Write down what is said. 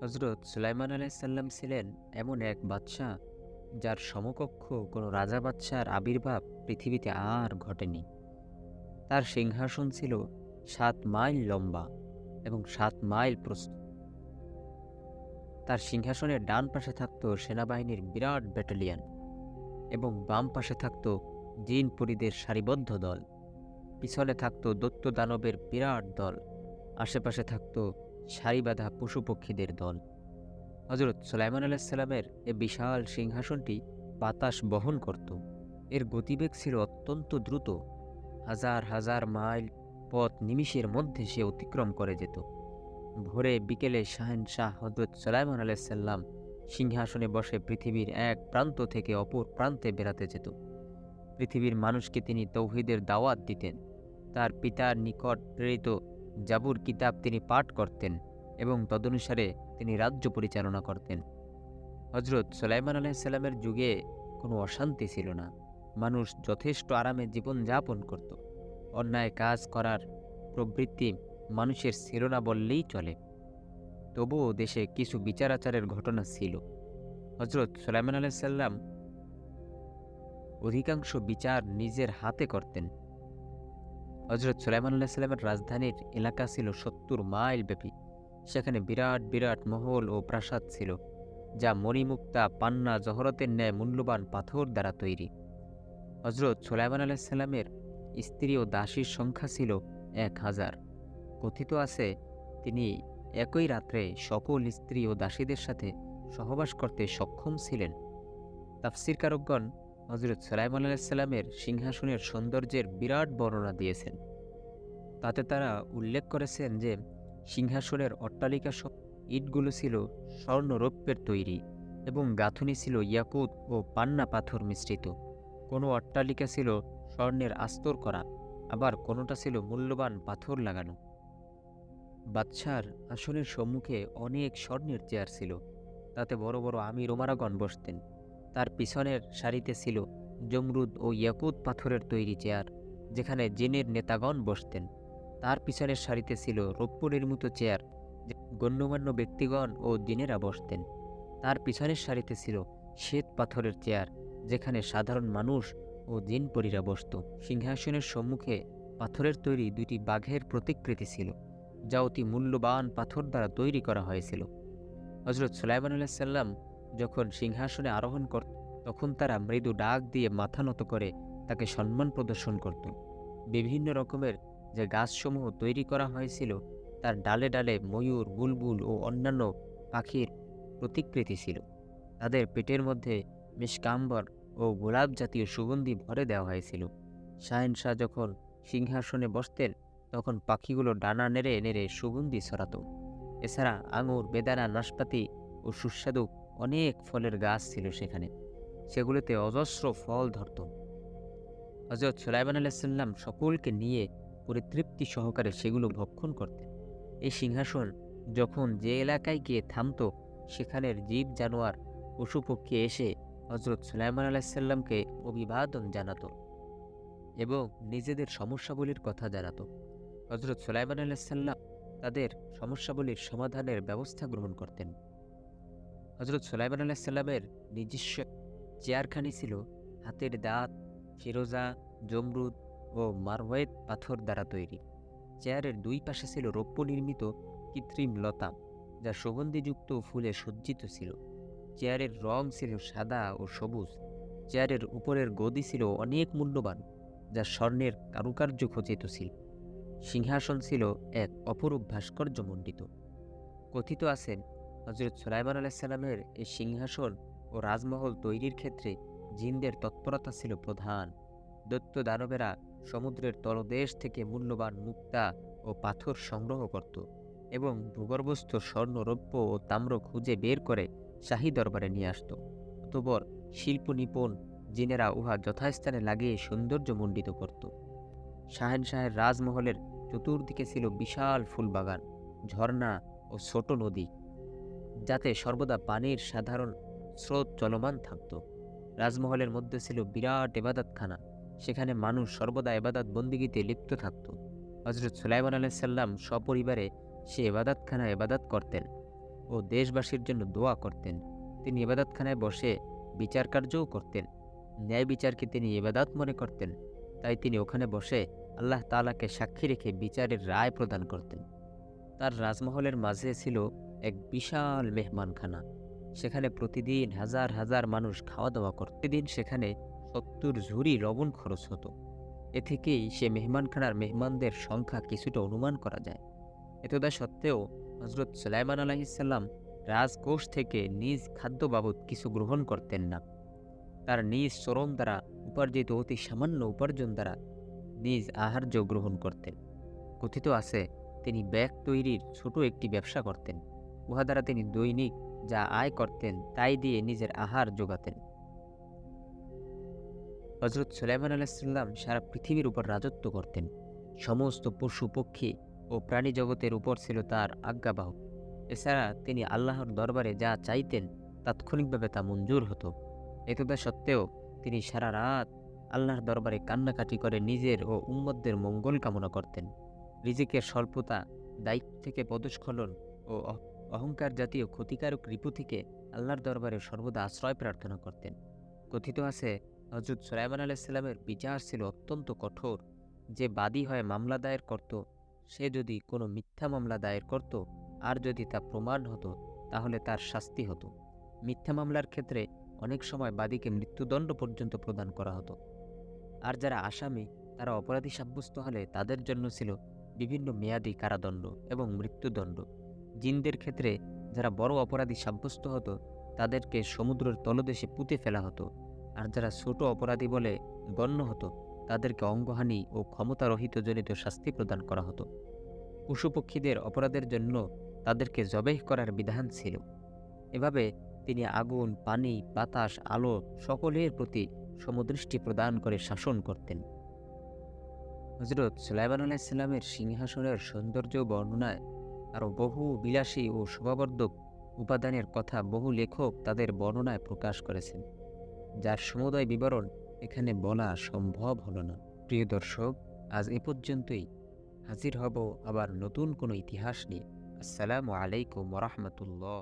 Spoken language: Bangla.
হযরত সুলাইমান আলাইহিসসালাম ছিলেন এমন এক বাদশাহ যার সমকক্ষ কোনো রাজা বাদশার আবির্ভাব পৃথিবীতে আর ঘটেনি। তার সিংহাসন ছিল ৭ মাইল লম্বা এবং ৭ মাইল প্রস্থ। তার সিংহাসনের ডান পাশে থাকত সেনাবাহিনীর বিরাট ব্যাটালিয়ন এবং বাম পাশে থাকত জিন পরীদের সারিবদ্ধ দল। পিছনে থাকত দৈত্য দানবের বিরাট দল। আশেপাশে থাকত সারিবাঁধা পশু পক্ষীদের দল। হযরত সুলাইমান আলাইহিসসালামের এ বিশাল সিংহাসনটি বাতাস বহন করত। এর গতিবেগ ছিল অত্যন্ত দ্রুত। হাজার হাজার মাইল পথ নিমিষের মধ্যে সে অতিক্রম করে যেত। ভোরে বিকেলে শাহেনশাহ হযরত সুলাইমান আলাইহিসসালাম সিংহাসনে বসে পৃথিবীর এক প্রান্ত থেকে অপর প্রান্তে বেড়াতে যেত। পৃথিবীর মানুষকে তিনি তৌহিদের দাওয়াত দিতেন। তার পিতার নিকট প্রেরিত জাবুর কিতাব তিনি পাঠ করতেন এবং তদনুসারে তিনি রাজ্য পরিচালনা করতেন। হযরত সুলাইমান আলাইহিসসালামের যুগে কোনো অশান্তি ছিল না। মানুষ যথেষ্ট আরামে জীবন যাপন করত। অন্যায় কাজ করার প্রবৃত্তি মানুষের ছিল না বললেই চলে। তবুও দেশে কিছু বিচার আচারের ঘটনা ছিল। হযরত সুলাইমান আলাইহিসসালাম অধিকাংশ বিচার নিজের হাতে করতেন। হযরত সুলাইমান আলাইহিসসালামের রাজধানীর এলাকা ছিল ৭০ মাইল ব্যাপী। সেখানে বিরাট বিরাট মহল ও প্রাসাদ ছিল, যা মণিমুক্তা, পান্না, জহরতের ন্যায় মূল্যবান পাথর দ্বারা তৈরি। হযরত সুলাইমান আলাইহিসসালামের স্ত্রী ও দাসীর সংখ্যা ছিল ১,০০০। কথিত আছে তিনি একই রাত্রে সকল স্ত্রী ও দাসীদের সাথে সহবাস করতে সক্ষম ছিলেন। তাফসীরকারকগণ হযরত সুলাইমান আলাইহিসসালামের সিংহাসনের সৌন্দর্যের বিরাট বর্ণনা দিয়েছেন। তাতে তারা উল্লেখ করেছেন যে সিংহাসনের অট্টালিকা সব ইটগুলো ছিল স্বর্ণরৌপ্যের তৈরি এবং গাঁথুনি ছিল ইয়াকুত ও পান্না পাথর মিশ্রিত। কোনো অট্টালিকা ছিল স্বর্ণের আস্তর করা, আবার কোনোটা ছিল মূল্যবান পাথর লাগানো। বাদশার আসনের সম্মুখে অনেক স্বর্ণের চেয়ার ছিল, তাতে বড় বড় আমির ওমারাগণ বসতেন। তার পিছনের সারিতে ছিল জমরুদ ও ইয়াকুত পাথরের তৈরি চেয়ার, যেখানে জিনের নেতাগণ বসতেন। তার পিছনের সারিতে ছিল রৌপ্য নির্মিত চেয়ার, গণ্যমান্য ব্যক্তিগণ ও জিনেরা বসতেন। তার পিছনের সারিতে ছিল শ্বেত পাথরের চেয়ার, যেখানে সাধারণ মানুষ ও জিন পরীরা বসত। সিংহাসনের সম্মুখে পাথরের তৈরি ২টি বাঘের প্রতিকৃতি ছিল, যা অতি মূল্যবান পাথর দ্বারা তৈরি করা হয়েছিল। হযরত সুলাইমান আলাইহিসসালাম যখন সিংহাসনে আরোহণ করত, তখন তারা মৃদু ডাক দিয়ে মাথা নত করে তাকে সম্মান প্রদর্শন করত। বিভিন্ন রকমের যে গাছসমূহ তৈরি করা হয়েছিল, তার ডালে ডালে ময়ূর, বুলবুল ও অন্যান্য পাখির প্রতিকৃতি ছিল। তাদের পেটের মধ্যে মিশকাম্বর ও গোলাপ জাতীয় সুগন্ধি ভরে দেওয়া হয়েছিল। শাহেনশাহ যখন সিংহাসনে বসতেন, তখন পাখিগুলো ডানা নেড়ে নেড়ে সুগন্ধি ছড়াত। এছাড়া আঙুর, বেদানা, নাশপাতি ও সুস্বাদু অনেক ফলের গাছ ছিল সেখানে। সেগুলোতে অজস্র ফল ধরত। হযরত সুলাইমান আলাইহিসসালাম সকলকে নিয়ে পরিতৃপ্তি সহকারে সেগুলো ভক্ষণ করতেন। এই সিংহাসন যখন যে এলাকায় গিয়ে থামত, সেখানের জীব জানোয়ার, পশু পক্ষী এসে হযরত সুলাইমান আলাইহিসসালামকে অভিবাদন জানাত এবং নিজেদের সমস্যাবলীর কথা জানাত। হযরত সুলাইমান আলাইহিসসালাম তাদের সমস্যাবলীর সমাধানের ব্যবস্থা গ্রহণ করতেন। হযরত সুলাইমান আলাইহিসসালামের নিজস্ব চেয়ারখানি ছিল হাতের দাঁত, ফিরোজা, জমরুদ ও মারওয়ায়েত পাথর দ্বারা তৈরি। চেয়ারের দুই পাশে ছিল রৌপ্য নির্মিত কৃত্রিম লতা, যা সুগন্ধিযুক্ত ফুলে সজ্জিত ছিল। চেয়ারের রং ছিল সাদা ও সবুজ। চেয়ারের উপরের গদি ছিল অনেক মূল্যবান, যা স্বর্ণের কারুকার্য খচিত ছিল। সিংহাসন ছিল এক অপরূপ ভাস্কর্যমণ্ডিত। কথিত আছে হযরত সুলাইমান আলাইহিসসালামের এই সিংহাসন ও রাজমহল তৈরির ক্ষেত্রে জিনদের তৎপরতা ছিল প্রধান। দৈত্য দানবেরা সমুদ্রের তলদেশ থেকে মূল্যবান মুক্তা ও পাথর সংগ্রহ করত এবং ভূগর্ভস্থ স্বর্ণ, রৌপ্য ও তাম্র খুঁজে বের করে শাহী দরবারে নিয়ে আসত। অতঃপর শিল্প নিপুণ জিনেরা উহা যথাস্থানে লাগিয়ে সৌন্দর্যমণ্ডিত করত। শাহেনশাহের রাজমহলের চতুর্দিকে ছিল বিশাল ফুলবাগান, ঝর্ণা ও ছোট নদী, যাতে সর্বদা পানির সাধারণ স্রোত চলমান থাকত। রাজমহলের মধ্যে ছিল বিরাট ইবাদতখানা, সেখানে মানুষ সর্বদা ইবাদত বন্দিগিতে লিপ্ত থাকত। হযরত সুলাইমান আলাইহিসসালাম সপরিবারে সে ইবাদতখানায় ইবাদত করতেন। ও দেশবাসীর জন্য দোয়া করতেন। তিনি ইবাদতখানায় বসে বিচার কার্যও করতেন। ন্যায় বিচারকে তিনি ইবাদত মনে করতেন, তাই তিনি ওখানে বসে আল্লাহ তাআলাকে সাক্ষী রেখে বিচারের রায় প্রদান করতেন। তার রাজমহলের মাঝে ছিল এক বিশাল মেহমানখানা। সেখানে প্রতিদিন হাজার হাজার মানুষ খাওয়া দাওয়া করত। প্রতিদিন সেখানে ৭০ ঝুড়ি লবণ খরচ হতো। এ থেকেই সে মেহমানখানার মেহমানদের সংখ্যা কিছুটা অনুমান করা যায়। এতদা সত্ত্বেও হযরত সুলাইমান আলাইহিসসালাম রাজকোষ থেকে নিজ খাদ্য বাবদ কিছু গ্রহণ করতেন না। তার নিজ শ্রম দ্বারা উপার্জিত অতি সামান্য উপার্জন দ্বারা নিজ আহার্য গ্রহণ করতেন। কথিত আছে তিনি ব্যাগ তৈরির ছোট একটি ব্যবসা করতেন। উহা দ্বারা তিনি দৈনিক যা আয় করতেন তাই দিয়ে নিজের আহার যোগাতেন। হযরত সুলাইমান আলাইহিস সালাম সারা পৃথিবীর উপর রাজত্ব করতেন। সমস্ত পশু পক্ষী ও প্রাণী জগতের উপর ছিল তার আজ্ঞাবাহক। এছাড়া তিনি আল্লাহর দরবারে যা চাইতেন তাৎক্ষণিকভাবে তা মঞ্জুর হতো। এতদা সত্ত্বেও তিনি সারা রাত আল্লাহর দরবারে কান্নাকাটি করে নিজের ও উম্মতদের মঙ্গল কামনা করতেন। রিজিকের স্বল্পতা, দায়িত্ব থেকে পদস্খলন ও অহংকার জাতীয় ক্ষতিকারক রিপু থেকে আল্লাহর দরবারে সর্বদা আশ্রয় প্রার্থনা করতেন। কথিত আছে হযরত সুলাইমান আলাইহিস সালামের বিচার ছিল অত্যন্ত কঠোর। যে বাদী হয়ে মামলা দায়ের করত, সে যদি কোনো মিথ্যা মামলা দায়ের করত আর যদি তা প্রমাণ হতো তাহলে তার শাস্তি হতো। মিথ্যা মামলার ক্ষেত্রে অনেক সময় বাদীকে মৃত্যুদণ্ড পর্যন্ত প্রদান করা হতো। আর যারা আসামি তারা অপরাধী সাব্যস্ত হলে তাদের জন্য ছিল বিভিন্ন মেয়াদী কারাদণ্ড এবং মৃত্যুদণ্ড। জিনদের ক্ষেত্রে যারা বড় অপরাধী সাব্যস্ত হতো তাদেরকে সমুদ্রের তলদেশে পুঁতে ফেলা হতো। আর যারা ছোট অপরাধী বলে গণ্য হতো তাদেরকে অঙ্গহানি ও ক্ষমতারহিতজনিত শাস্তি প্রদান করা হতো। পশুপক্ষীদের অপরাধের জন্য তাদেরকে জবেহ করার বিধান ছিল। এভাবে তিনি আগুন, পানি, বাতাস, আলো সকলের প্রতি সমদৃষ্টি প্রদান করে শাসন করতেন। হযরত সুলাইমান আলাইহিস সালামের সিংহাসনের সৌন্দর্য বর্ণনায় আরও বহু বিলাসী ও শোভাবর্ধক উপাদানের কথা বহু লেখক তাদের বর্ণনায় প্রকাশ করেছেন, যার সমুদয় বিবরণ এখানে বলা সম্ভব হলো না। প্রিয় দর্শক, আজ এ পর্যন্তই। হাজির হব আবার নতুন কোনো ইতিহাস নিয়ে। আসসালামু আলাইকুম ওয়া রাহমাতুল্লাহ।